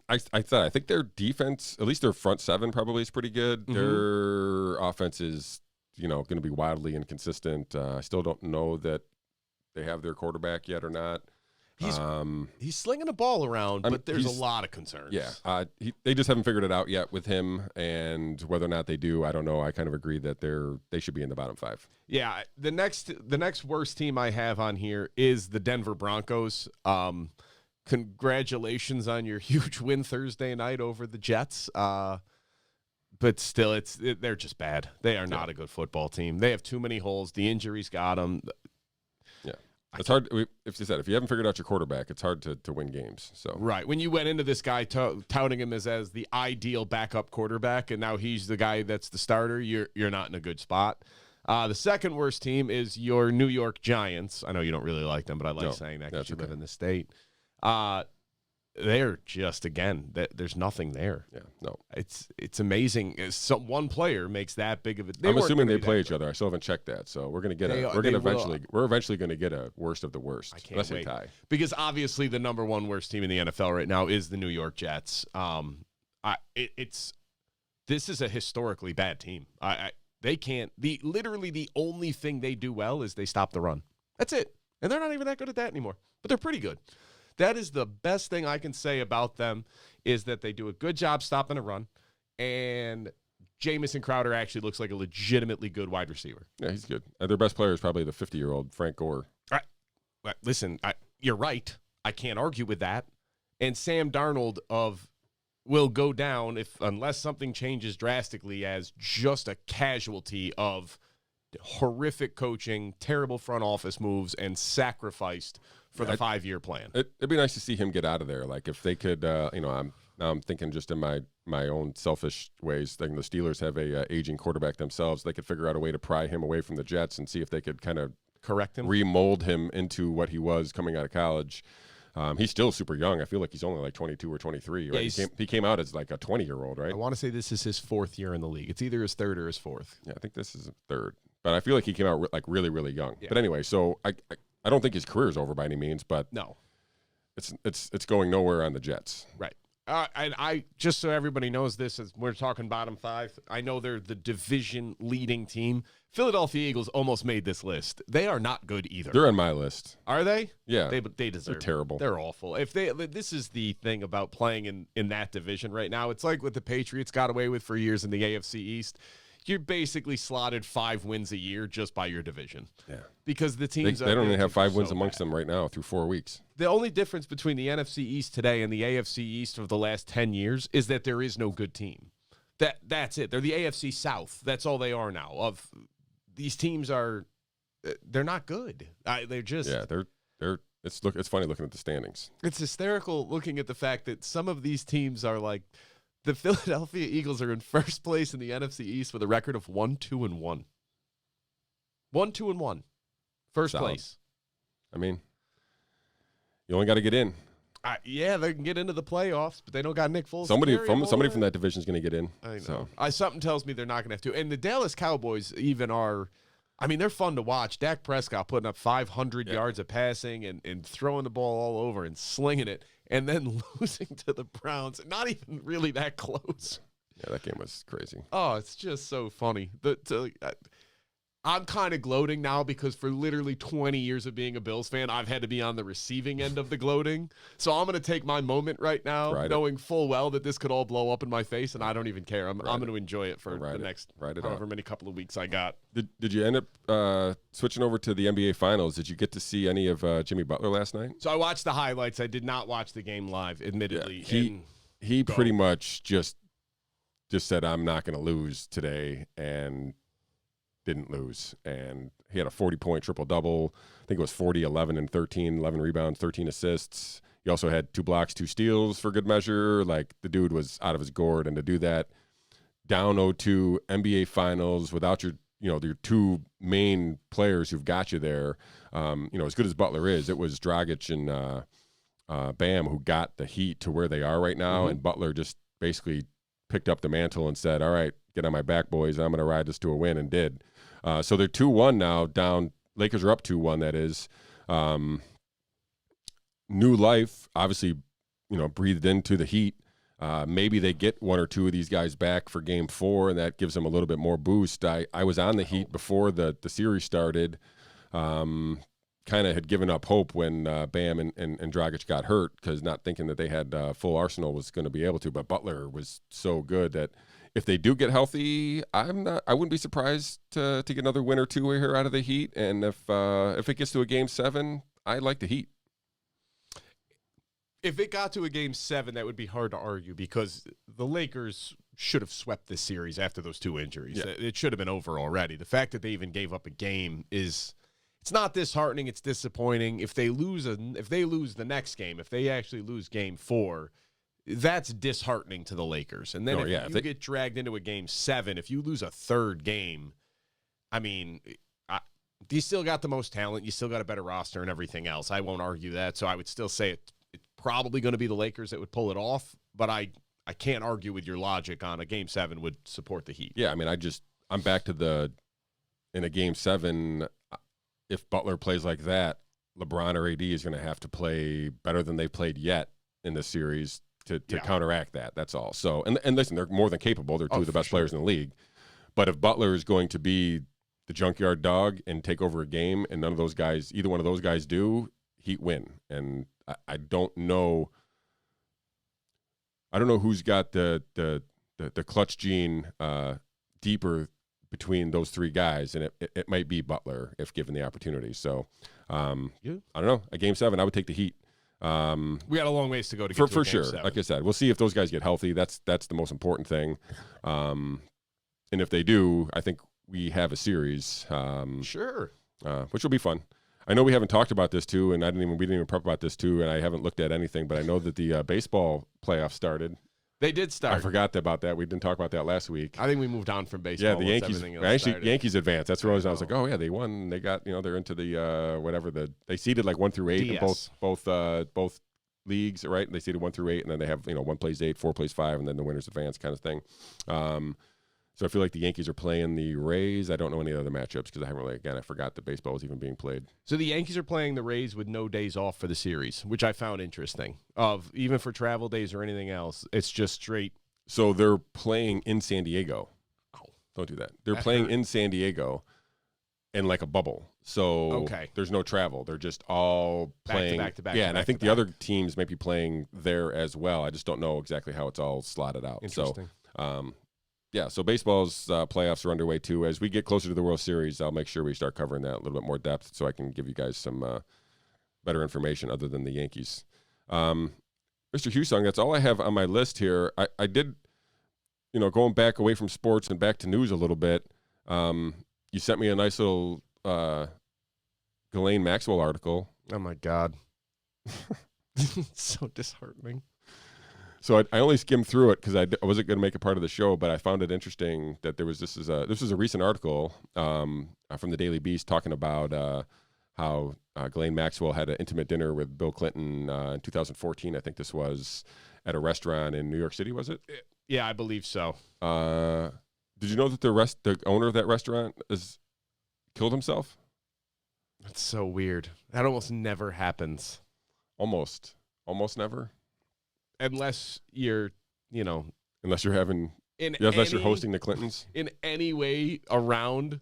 I think their defense, at least their front 7, probably is pretty good. Mm-hmm. Their offense is, going to be wildly inconsistent. I still don't know that they have their quarterback yet or not. He's slinging the ball around, but there's a lot of concerns. Yeah, they just haven't figured it out yet with him, and whether or not they do, I don't know. I kind of agree that they should be in the bottom 5. Yeah, the next worst team I have on here is the Denver Broncos. Congratulations on your huge win Thursday night over the Jets. But still, they're just bad. They are not a good football team. They have too many holes. The injuries got them. Yeah. It's hard. If you haven't figured out your quarterback, it's hard to win games. So right. When you went into this guy touting him as the ideal backup quarterback, and now he's the guy that's the starter, you're not in a good spot. The second worst team is your New York Giants. I know you don't really like them, but I like saying that because you live in the state. They're just, again, there's nothing there. Yeah, no. It's amazing. One player makes that big of a. I'm assuming they play each other. I still haven't checked that, so we're gonna get we're eventually gonna get a worst of the worst. I can't wait. Tie. Because obviously the number 1 worst team in the NFL right now is the New York Jets. This is a historically bad team. They can't. Literally the only thing they do well is they stop the run. That's it, and they're not even that good at that anymore. But they're pretty good. That is the best thing I can say about them, is that they do a good job stopping a run, and Jamison Crowder actually looks like a legitimately good wide receiver. Yeah, he's good. Their best player is probably the 50-year-old Frank Gore. Listen, you're right. I can't argue with that. And Sam Darnold will go down unless something changes drastically as just a casualty of horrific coaching, terrible front office moves, and sacrificed for the 5-year plan. It'd be nice to see him get out of there. Like, if they could, I'm thinking just in my own selfish ways. Thinking the Steelers have a aging quarterback themselves. They could figure out a way to pry him away from the Jets and see if they could kind of correct him, remold him into what he was coming out of college. He's still super young. I feel like he's only like 22 or 23. Right? Yeah, he came out as like a 20-year-old, right? I want to say this is his 4th year in the league. It's either his 3rd or his 4th. Yeah, I think this is his 3rd. But I feel like he came out like really, really young. Yeah. But anyway, so I don't think his career is over by any means, but no, it's going nowhere on the Jets. Right. And I just so everybody knows this, as we're talking bottom 5, I know they're the division leading team. Philadelphia Eagles almost made this list. They are not good either. They're on my list. Are they? Yeah. They deserve. They're terrible. They're awful. This is the thing about playing in that division right now. It's like what the Patriots got away with for years in the AFC East. You're basically slotted 5 wins a year just by your division. Yeah. Because the teams they don't even have 5 wins amongst them right now through 4 weeks. The only difference between the NFC East today and the AFC East of the last 10 years is that there is no good team. That's it. They're the AFC South. That's all they are now. These teams they're not good. They're just it's funny looking at the standings. It's hysterical looking at the fact that some of these teams are like, the Philadelphia Eagles are in first place in the NFC East with a record of 1-2-1. 1-2-1. First Solid. place. I mean, you only got to get in. Yeah, they can get into the playoffs, but they don't got Nick Foles. Somebody from that division is going to get in. I know. So. Something tells me they're not going to have to. And the Dallas Cowboys even are. I mean, they're fun to watch. Dak Prescott putting up 500 yards of passing and throwing the ball all over and slinging it, and then losing to the Browns. Not even really that close. Yeah, that game was crazy. Oh, it's just so funny. I'm kind of gloating now because for literally 20 years of being a Bills fan, I've had to be on the receiving end of the gloating. So I'm going to take my moment right now, knowing full well that this could all blow up in my face, and I don't even care. I'm going to enjoy it for the next however many couple of weeks I got. Did you end up switching over to the NBA Finals? Did you get to see any of Jimmy Butler last night? So I watched the highlights. I did not watch the game live, admittedly. Yeah, he pretty much just said, I'm not going to lose today, and didn't lose. And he had a 40-point triple-double. I think it was 40, 11, and 13, 11 rebounds, 13 assists. He also had 2 blocks, 2 steals for good measure. Like, the dude was out of his gourd. And to do that down 0-2 NBA Finals without your 2 main players who've got you there, as good as Butler is, it was Dragic and Bam who got the Heat to where they are right now. Mm-hmm. And Butler just basically picked up the mantle and said, all right, get on my back, boys. I'm going to ride this to a win, and did. So they're 2-1 now, down. Lakers are up 2-1, that is. New life, obviously, breathed into the Heat. Maybe they get 1 or 2 of these guys back for Game 4, and that gives them a little bit more boost. I was on the Heat before the series started. Kind of had given up hope when Bam and Dragic got hurt, because not thinking that they had full arsenal was going to be able to. But Butler was so good that if they do get healthy, I wouldn't be surprised to get another win or 2 here out of the Heat. And if it gets to a Game 7, I like the Heat. If it got to a Game 7, that would be hard to argue, because the Lakers should have swept this series after those 2 injuries. Yeah. It should have been over already. The fact that they even gave up a game it's not disheartening. It's disappointing. If they lose the next game, if they actually lose Game 4, that's disheartening to the Lakers. And then if you get dragged into a Game 7, if you lose a third game, I mean, you still got the most talent. You still got a better roster and everything else. I won't argue that. So I would still say it's probably going to be the Lakers that would pull it off. But I can't argue with your logic on a Game 7 would support the Heat. Yeah, I mean, I'm back to in a Game 7. If Butler plays like that, LeBron or AD is going to have to play better than they played yet in this series to counteract that. That's all. So, and listen, they're more than capable. They're 2 of the best players in the league. But if Butler is going to be the junkyard dog and take over a game, and either one of those guys do, Heat win. And I don't know. I don't know who's got the clutch gene deeper between those 3 guys, and it might be Butler if given the opportunity. So, I don't know. A Game 7, I would take the Heat. We got a long ways to go to get for sure. 7. Like I said, we'll see if those guys get healthy. That's the most important thing. And if they do, I think we have a series. Sure. Which will be fun. I know we haven't talked about this too, and we didn't even prep about this too, and I haven't looked at anything, but I know that the baseball playoffs started. They did start. I forgot about that. We didn't talk about that last week. I think we moved on from baseball. Yeah, the Yankees. Yankees advanced. That's what I was like, oh yeah, they won. They got they're into the they seeded like 1 through 8 in both leagues, right? They seeded 1 through 8, and then they have 1 plays 8, 4 plays 5, and then the winners advance kind of thing. So I feel like the Yankees are playing the Rays. I don't know any other matchups because I forgot that baseball was even being played. So the Yankees are playing the Rays with no days off for the series, which I found interesting. Even for travel days or anything else, it's just straight. So they're playing in San Diego. Oh, don't do that. They're playing in San Diego in like a bubble. So there's no travel. They're just all playing back to back. Yeah, and I think the other teams might be playing there as well. I just don't know exactly how it's all slotted out. Interesting. So, yeah, so baseball's playoffs are underway too. As we get closer to the World Series, I'll make sure we start covering that a little bit more depth so I can give you guys some better information other than the Yankees. Mr. Hussong, that's all I have on my list here. I did, going back away from sports and back to news a little bit, you sent me a nice little Ghislaine Maxwell article. Oh, my God. So disheartening. So I only skimmed through it because I wasn't going to make it part of the show, but I found it interesting that this was a recent article from the Daily Beast talking about how Ghislaine Maxwell had an intimate dinner with Bill Clinton in 2014. I think this was at a restaurant in New York City, was it? Yeah, I believe so. Did you know that the owner of that restaurant has killed himself? That's so weird. That almost never happens. Almost never. Unless you're, Unless you're having, unless you're hosting the Clintons. In any way around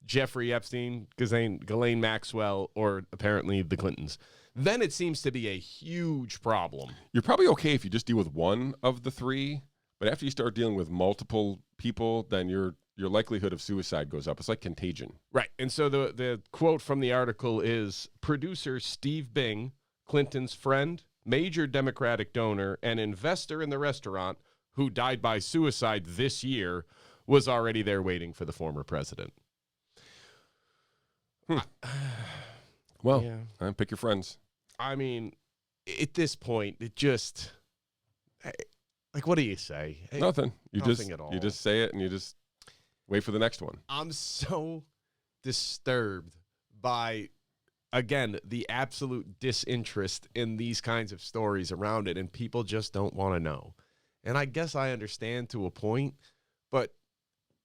Jeffrey Epstein, Ghislaine Maxwell, or apparently the Clintons, then it seems to be a huge problem. You're probably okay if you just deal with one of the three, but after you start dealing with multiple people, then your likelihood of suicide goes up. It's like contagion. Right. And so the quote from the article is, producer Steve Bing, Clinton's friend, major Democratic donor, and investor in the restaurant, who died by suicide this year, was already there waiting for the former president. Well, yeah. Pick your friends. I mean, at this point, it just, like, what do you say? Nothing. Nothing at all. You just say it and you just wait for the next one. I'm so disturbed by, again, the absolute disinterest in these kinds of stories around it, and people just don't want to know. And I guess I understand to a point, but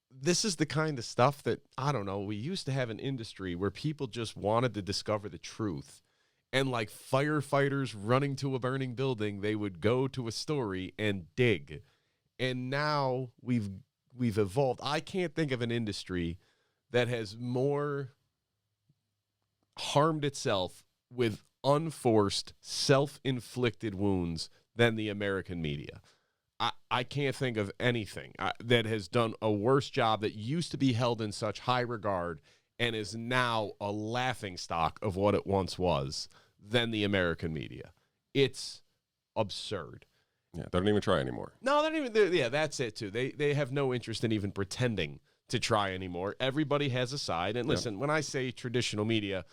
this is the kind of stuff that, I don't know, we used to have an industry where people just wanted to discover the truth. And like firefighters running to a burning building, they would go to a story and dig. And now we've evolved. I can't think of an industry that has more harmed itself with unforced, self-inflicted wounds than the American media. I can't think of anything that has done a worse job, that used to be held in such high regard and is now a laughingstock of what it once was, than the American media. It's absurd. Yeah, they don't even try anymore. No, they don't even. Yeah, that's it too. They have no interest in even pretending to try anymore. Everybody has a side. And listen, when I say traditional media,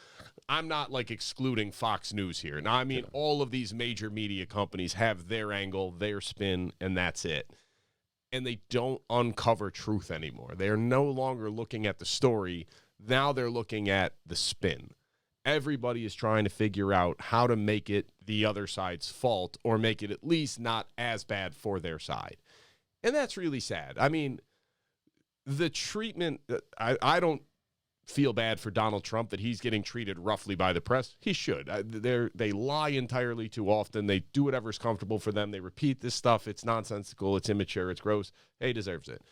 I'm not like excluding Fox News here. Now, I mean, all of these major media companies have their angle, their spin, and that's it. And they don't uncover truth anymore. They are no longer looking at the story. Now they're looking at the spin. Everybody is trying to figure out how to make it the other side's fault, or make it at least not as bad for their side. And that's really sad. I mean, the treatment, I don't feel bad for Donald Trump that he's getting treated roughly by the press. He should. They lie entirely too often. They do whatever's comfortable for them. They repeat this stuff. It's nonsensical. It's immature. It's gross. Hey, he deserves it.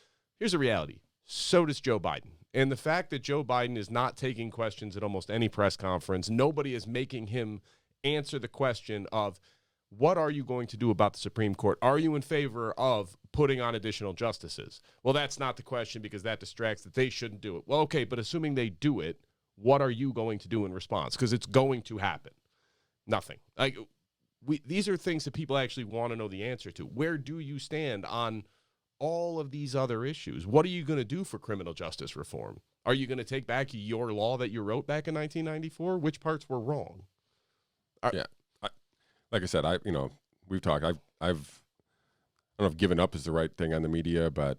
Here's the reality. So does Joe Biden. And the fact that Joe Biden is not taking questions at almost any press conference, nobody is making him answer the question of, what are you going to do about the Supreme Court? Are you in favor of putting on additional justices? Well, that's not the question, because that distracts that they shouldn't do it. Well, okay, but assuming they do it, what are you going to do in response? Because it's going to happen. Nothing. Like, these are things that people actually want to know the answer to. Where do you stand on all of these other issues? What are you going to do for criminal justice reform? Are you going to take back your law that you wrote back in 1994? Which parts were wrong? Yeah. Like I said, we've talked. I don't know if giving up is the right thing on the media, but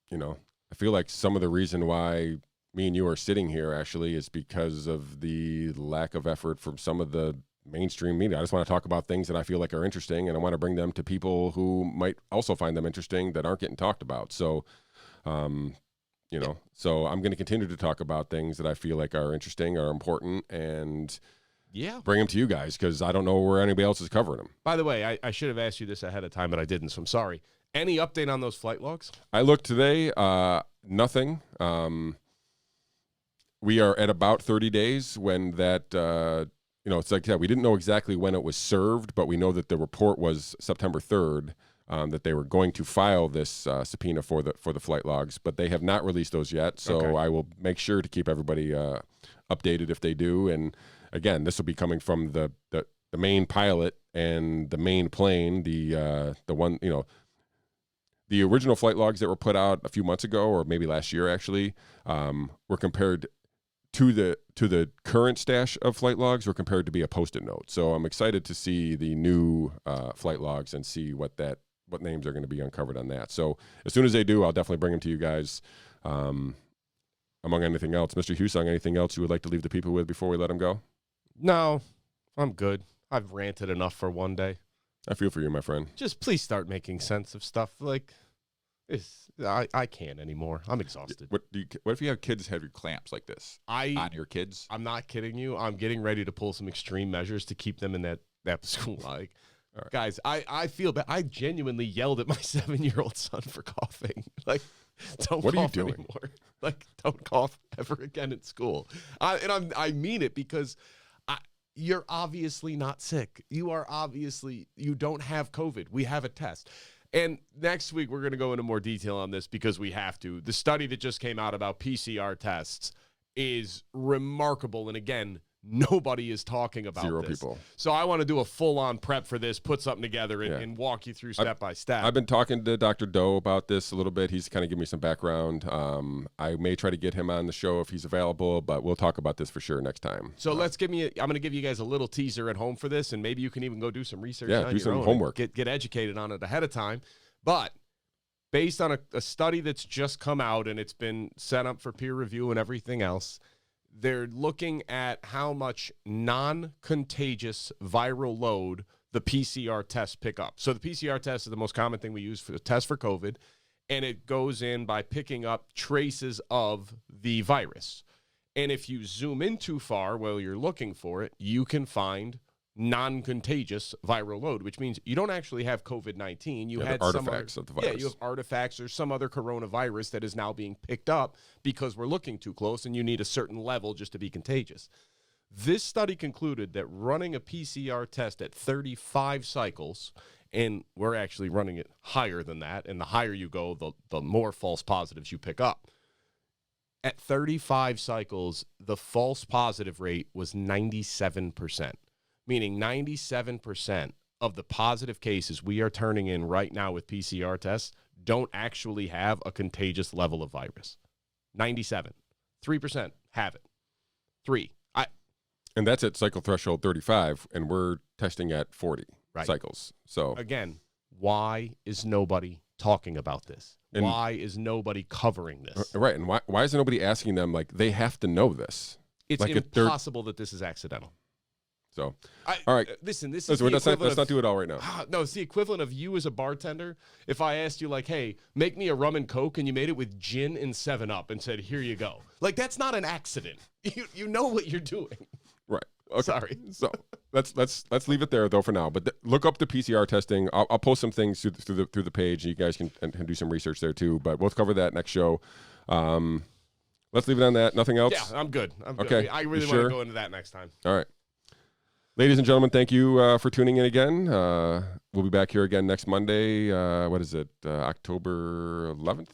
I feel like some of the reason why me and you are sitting here actually is because of the lack of effort from some of the mainstream media. I just want to talk about things that I feel like are interesting, and I want to bring them to people who might also find them interesting that aren't getting talked about. So, so I'm going to continue to talk about things that I feel like are interesting, are important, and bring them to you guys, because I don't know where anybody else is covering them. By the way, I should have asked you this ahead of time, but I didn't, so I'm sorry. Any update on those flight logs? I looked today, nothing. We are at about 30 days when that, it's like that. We didn't know exactly when it was served, but we know that the report was September 3rd, that they were going to file this subpoena for the flight logs, but they have not released those yet. So okay. I will make sure to keep everybody updated if they do. And again, this will be coming from the main pilot and the main plane, the one, the original flight logs that were put out a few months ago, or maybe last year actually, were compared to the current stash of flight logs, were compared to be a Post-it note. So I'm excited to see the new flight logs and see what names are going to be uncovered on that. So as soon as they do, I'll definitely bring them to you guys. Among anything else, Mr. Hussong, anything else you would like to leave the people with before we let them go? No, I'm good. I've ranted enough for one day. I feel for you, my friend. Just please start making sense of stuff. Like, I can't anymore. I'm exhausted. What if you have kids heavy clamps like this on your kids? I'm not kidding you. I'm getting ready to pull some extreme measures to keep them in that school. Like, All right. guys, I feel bad. I genuinely yelled at my 7-year-old son for coughing. Like, don't What are you cough doing? anymore. Like, don't cough ever again in school. I mean it because you're obviously not sick. You don't have COVID. We have a test. And next week, we're going to go into more detail on this because we have to. The study that just came out about PCR tests is remarkable. And again, nobody is talking about Zero this. people. So I want to do a full-on prep for this, put something together, and walk you through step by step. I've been talking to Dr. Doe about this a little bit. He's kind of giving me some background. I may try to get him on the show if he's available, but we'll talk about this for sure next time. So I'm going to give you guys a little teaser at home for this, and maybe you can even go do some research on do your some own homework. Get educated on it ahead of time. But based on a study that's just come out, and it's been set up for peer review and everything else, they're looking at how much non-contagious viral load the PCR tests pick up. So the PCR test is the most common thing we use for the test for COVID, and it goes in by picking up traces of the virus. And if you zoom in too far while you're looking for it, you can find non-contagious viral load, which means you don't actually have COVID-19. You had some artifacts of the virus. Yeah, you have artifacts or some other coronavirus that is now being picked up because we're looking too close and you need a certain level just to be contagious. This study concluded that running a PCR test at 35 cycles, and we're actually running it higher than that, and the higher you go, the more false positives you pick up. At 35 cycles, the false positive rate was 97%. Meaning 97% of the positive cases we are turning in right now with PCR tests don't actually have a contagious level of virus. 97. 3% have it. 3. And that's at cycle threshold 35, and we're testing at 40 cycles. So again, why is nobody talking about this? And why is nobody covering this? right, and why is nobody asking them, like, they have to know this? It's like impossible that this is accidental. So, all right. Listen, this Listen, is let's not do it all right now. No, it's the equivalent of you as a bartender. If I asked you, like, hey, make me a rum and Coke, and you made it with gin and 7-Up and said, here you go. Like, that's not an accident. You know what you're doing. Right. Okay. Sorry. So let's leave it there though for now. But look up the PCR testing. I'll post some things through the page. You guys can do some research there too. But we'll cover that next show. Let's leave it on that. Nothing else. Yeah, I'm good. Okay. I really want to go into that next time. All right. Ladies and gentlemen, thank you for tuning in again. We'll be back here again next Monday. What is it? October 11th?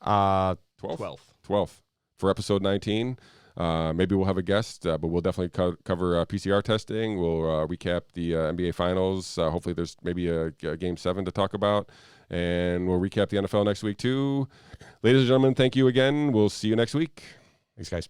12th. 12th for episode 19. Maybe we'll have a guest, but we'll definitely cover PCR testing. We'll recap the NBA Finals. Hopefully there's maybe a Game 7 to talk about. And we'll recap the NFL next week too. Ladies and gentlemen, thank you again. We'll see you next week. Thanks, guys.